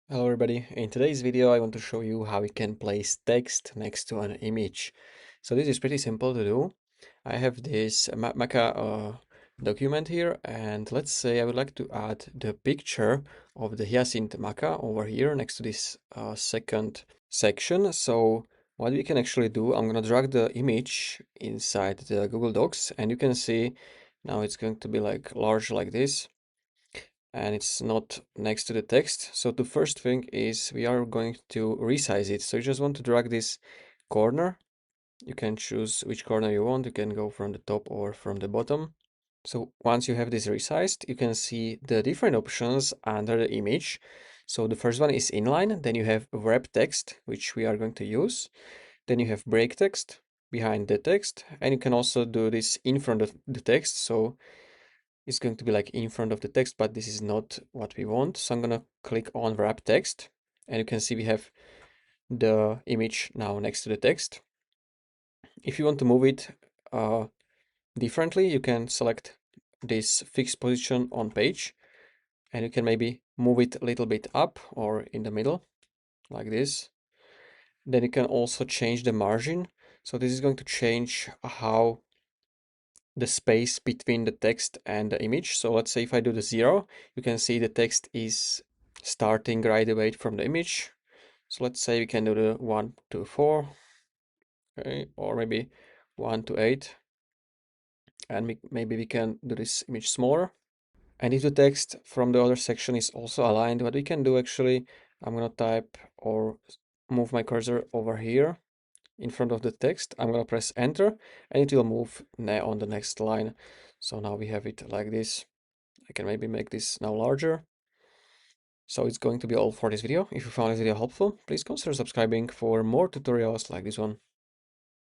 Hello everybody, in today's video I want to show you how we can place text next to an image. So this is pretty simple to do. I have this Maca document here, and let's say I would like to add the picture of the hyacinth maca over here next to this second section. So what we can actually do, I'm gonna drag the image inside the Google Docs, and you can see now it's going to be like large like this, and it's not next to the text. So the first thing is we are going to resize it. So you just want to drag this corner. You can choose which corner you want. You can go from the top or from the bottom. So once you have this resized, you can see the different options under the image. So the first one is inline, then you have wrap text, which we are going to use. Then you have break text behind the text, and you can also do this in front of the text. So it's going to be like in front of the text, but this is not what we want. So I'm gonna click on wrap text, and you can see we have the image now next to the text. If you want to move it differently, you can select this fixed position on page, and you can maybe move it a little bit up or in the middle, like this. Then you can also change the margin. So this is going to change how the space between the text and the image. So let's say if I do the 0, you can see the text is starting right away from the image. So let's say we can do the 1 to 4, okay, or maybe 1 to 8, and maybe we can do this image smaller. And if the text from the other section is also aligned, what we can do actually, I'm gonna type or move my cursor over here in front of the text. I'm gonna press enter, and it will move on the next line. So now we have it like this. I can maybe make this now larger. So it's going to be all for this video. If you found this video helpful, please consider subscribing for more tutorials like this one.